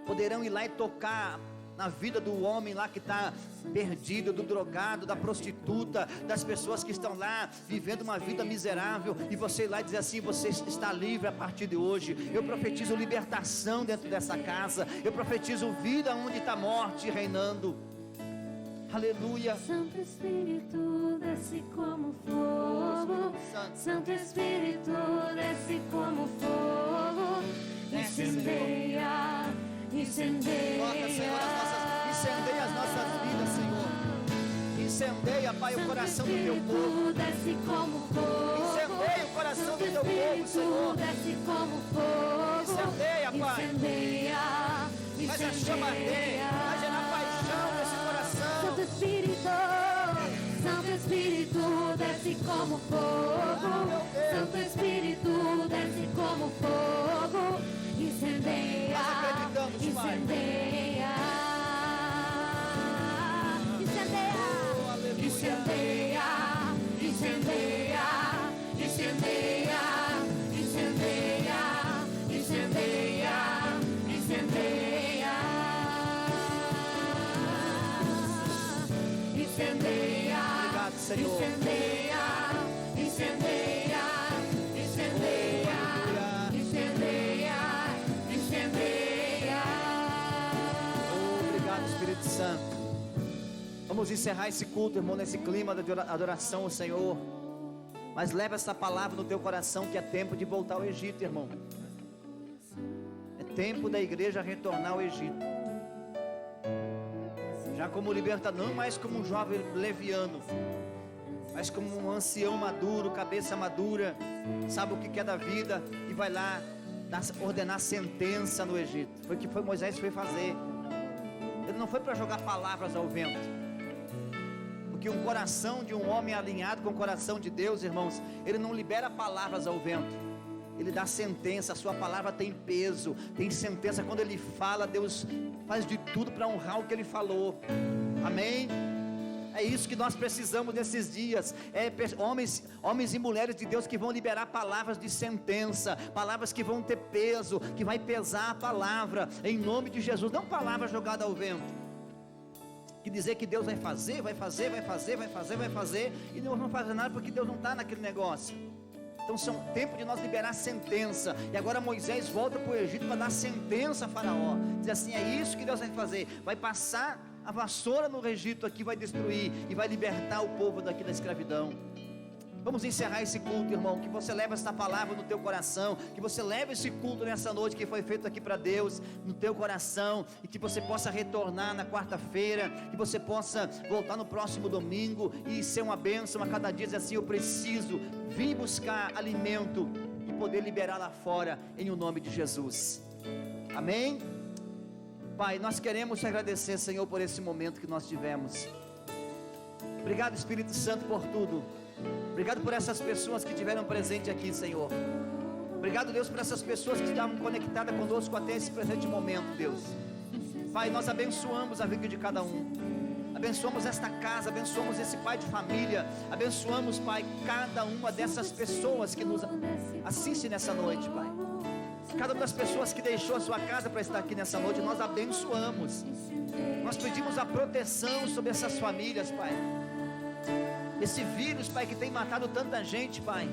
poderão ir lá e tocar na vida do homem lá que está perdido, do drogado, da prostituta, das pessoas que estão lá vivendo uma vida miserável, e você ir lá e dizer assim: você está livre a partir de hoje. Eu profetizo libertação dentro dessa casa, eu profetizo vida onde está morte reinando. Aleluia. Santo Espírito desce como fogo, Santo Espírito desce como fogo, incendeia, incendeia. Toca, Senhor, incendeia as nossas vidas, Senhor. Incendeia, Pai, o coração do teu povo. Desce como fogo. Incendeia o coração do teu povo, Senhor. Desce como fogo. Incendeia, Pai. Incendeia, Faz a chama arder, faz gerar paixão nesse coração. Santo Espírito, Santo Espírito. Espírito, desce como fogo. Santo Espírito, desce como fogo. Incendeia, Nós acreditamos, Pai. incendeia, incendeia, incendeia, incendeia, incendeia, incendeia, incendeia, incendeia, incendeia. Obrigado, Senhor. Incendeia, incendeia, incendeia, incendeia, incendeia. Obrigado, Espírito Santo. Vamos encerrar esse culto, irmão, nesse clima de adoração ao Senhor. Mas leva essa palavra no teu coração, que é tempo de voltar ao Egito, irmão. É tempo da igreja retornar ao Egito. Já como libertador, não mais como um jovem leviano, mas como um ancião maduro, cabeça madura, sabe o que é da vida, e vai lá ordenar sentença no Egito. Foi o que Moisés foi fazer. Ele não foi para jogar palavras ao vento, porque um coração de um homem alinhado com o coração de Deus, irmãos, ele não libera palavras ao vento, ele dá sentença. A sua palavra tem peso, tem sentença. Quando ele fala, Deus faz de tudo para honrar o que ele falou. Amém? É isso que nós precisamos nesses dias. Homens e mulheres de Deus que vão liberar palavras de sentença, palavras que vão ter peso, que vai pesar a palavra, em nome de Jesus. Não palavras jogadas ao vento, que dizer que Deus vai fazer, e Deus não faz nada, porque Deus não está naquele negócio. Então são tempo de nós liberar sentença. E agora Moisés volta para o Egito para dar sentença a Faraó. Diz assim: é isso que Deus vai fazer. Vai passar a vassoura no Egito aqui, vai destruir e vai libertar o povo daqui da escravidão. Vamos encerrar esse culto, irmão. Que você leve essa palavra no teu coração, que você leve esse culto nessa noite que foi feito aqui para Deus no teu coração, e que você possa retornar na quarta-feira, que você possa voltar no próximo domingo e ser uma bênção a cada dia. Dizer assim: eu preciso vir buscar alimento e poder liberar lá fora, em o nome de Jesus. Amém? Pai, nós queremos te agradecer, Senhor, por esse momento que nós tivemos. Obrigado, Espírito Santo, por tudo. Obrigado por essas pessoas que estiveram presentes aqui, Senhor. Obrigado, Deus, por essas pessoas que estavam conectadas conosco até esse presente momento, Deus. Pai, nós abençoamos a vida de cada um. Abençoamos esta casa, abençoamos esse pai de família. Abençoamos, Pai, cada uma dessas pessoas que nos assistem nessa noite, Pai. Cada uma das pessoas que deixou a sua casa para estar aqui nessa noite, nós abençoamos. Nós pedimos a proteção sobre essas famílias, Pai. Esse vírus, Pai, que tem matado tanta gente, Pai,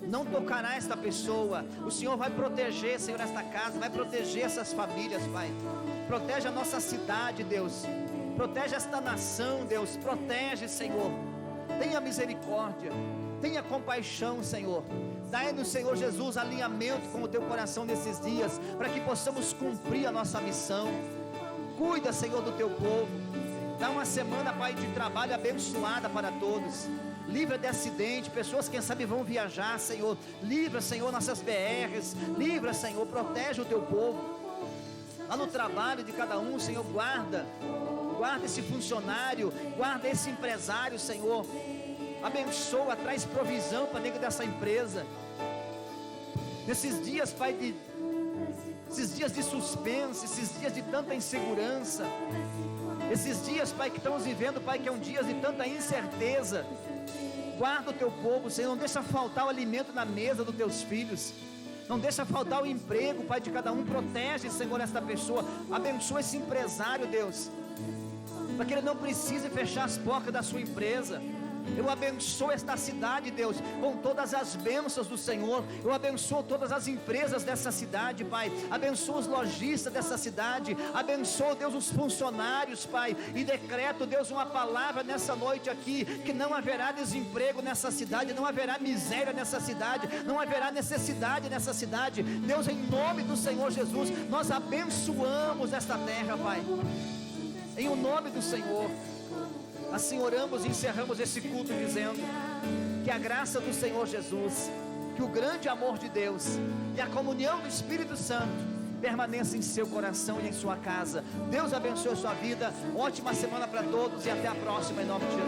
não tocará esta pessoa. O Senhor vai proteger, Senhor, esta casa, vai proteger essas famílias, Pai. Protege a nossa cidade, Deus. Protege esta nação, Deus. Protege, Senhor. Tenha misericórdia, tenha compaixão, Senhor. Dai-nos, Senhor Jesus, alinhamento com o teu coração nesses dias, para que possamos cumprir a nossa missão. Cuida, Senhor, do teu povo. Dá uma semana, Pai, de trabalho abençoada para todos. Livra de acidente, pessoas, quem sabe, vão viajar, Senhor. Livra, Senhor, nossas BRs. Livra, Senhor, protege o teu povo. Lá no trabalho de cada um, Senhor, guarda esse funcionário, guarda esse empresário, Senhor. Abençoa, traz provisão para dentro dessa empresa. Nesses dias, Pai, esses dias de suspense, esses dias de tanta insegurança, esses dias, Pai, que estamos vivendo, Pai, que é um dia de tanta incerteza. Guarda o teu povo, Senhor. Não deixa faltar o alimento na mesa dos teus filhos. Não deixa faltar o emprego, Pai, de cada um. Protege, Senhor, esta pessoa. Abençoa esse empresário, Deus, para que ele não precise fechar as portas da sua empresa. Eu abençoo esta cidade, Deus, com todas as bênçãos do Senhor. Eu abençoo todas as empresas dessa cidade, Pai. Abençoo os lojistas dessa cidade. Abençoo, Deus, os funcionários, Pai. E decreto, Deus, uma palavra nessa noite aqui, que não haverá desemprego nessa cidade, não haverá miséria nessa cidade, não haverá necessidade nessa cidade. Deus, em nome do Senhor Jesus, nós abençoamos esta terra, Pai, em o nome do Senhor. Assim oramos e encerramos esse culto dizendo que a graça do Senhor Jesus, que o grande amor de Deus e a comunhão do Espírito Santo permaneça em seu coração e em sua casa. Deus abençoe a sua vida. Ótima semana para todos e até a próxima, em nome de Jesus.